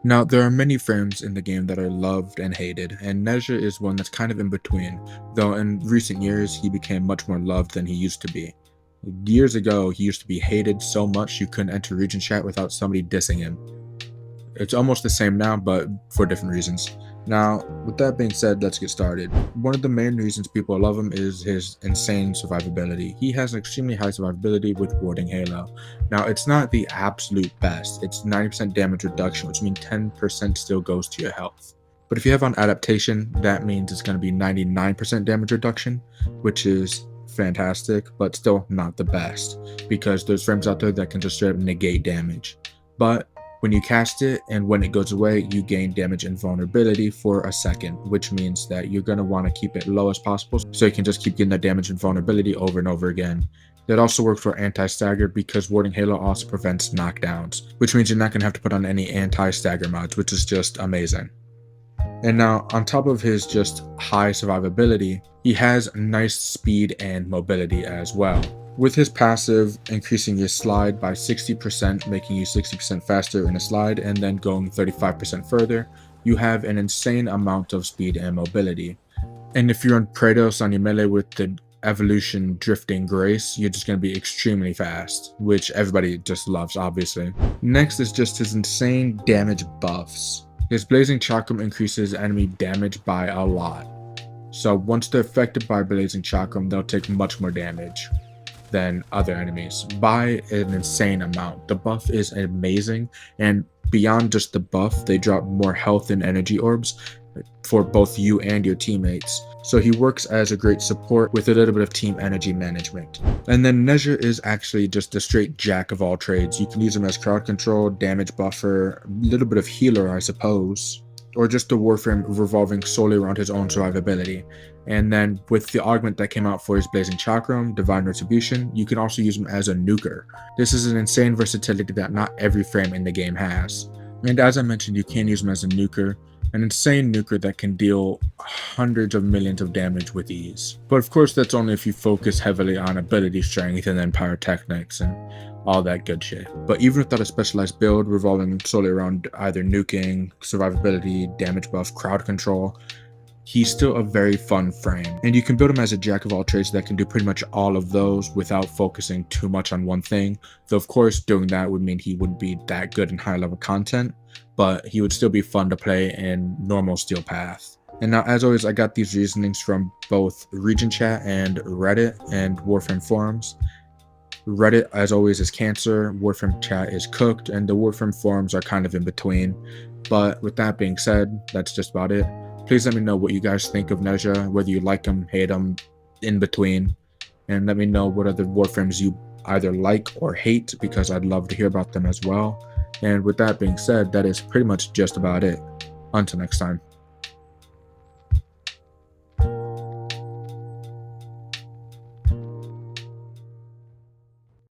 Now, there are many frames in the game that are loved and hated, and Nezha is one that's kind of in between, though in recent years he became much more loved than he used to be. Years ago, he used to be hated so much you couldn't enter region chat without somebody dissing him. It's almost the same now, but for different reasons. Now, with that being said, let's get started. One of the main reasons people love him is his insane survivability. He has an extremely high survivability with warding Halo. Now, it's not the absolute best. It's 90% damage reduction, which means 10% still goes to your health. But if you have on adaptation, that means it's going to be 99% damage reduction, which is fantastic, but still not the best, because there's frames out there that can just straight up negate damage. But when you cast it and when it goes away, you gain damage and vulnerability for a second, which means that you're going to want to keep it low as possible so you can just keep getting that damage and vulnerability over and over again. That also works for anti-stagger because warding Halo also prevents knockdowns, which means you're not going to have to put on any anti-stagger mods, which is just amazing. And now, on top of his just high survivability, he has nice speed and mobility as well, with his passive increasing your slide by 60%, making you 60% faster in a slide, and then going 35% further. You have an insane amount of speed and mobility. And if you're on Kratos on your melee with the evolution drifting grace, you're just going to be extremely fast, which everybody just loves, obviously. Next is just his insane damage buffs. His blazing chakram increases enemy damage by a lot. So once they're affected by blazing chakram, they'll take much more damage than other enemies by an insane amount. The buff is amazing, and beyond just the buff, they drop more health and energy orbs for both you and your teammates. So he works as a great support with a little bit of team energy management. And then Nezha is actually just a straight jack of all trades. You can use him as crowd control, damage buffer, a little bit of healer, I suppose, or just a Warframe revolving solely around his own survivability. And then with the augment that came out for his Blazing Chakram, Divine Retribution, you can also use him as a nuker. This is an insane versatility that not every frame in the game has. And as I mentioned, you can use him as a nuker, an insane nuker that can deal hundreds of millions of damage with ease. But of course, that's only if you focus heavily on ability strength and then pyrotechnics and all that good shit. But even without a specialized build revolving solely around either nuking, survivability, damage buff, crowd control, he's still a very fun frame. And you can build him as a jack of all trades that can do pretty much all of those without focusing too much on one thing. Though of course, doing that would mean he wouldn't be that good in high level content, but he would still be fun to play in normal steel path. And now, as always, I got these reasonings from both region chat and Reddit and Warframe forums. Reddit, as always, is cancer, Warframe chat is cooked, and the Warframe forums are kind of in between. But with that being said, that's just about it. Please let me know what you guys think of Nezha, whether you like him, hate him, in between. And let me know what other Warframes you either like or hate, because I'd love to hear about them as well. And with that being said, that is pretty much just about it. Until next time.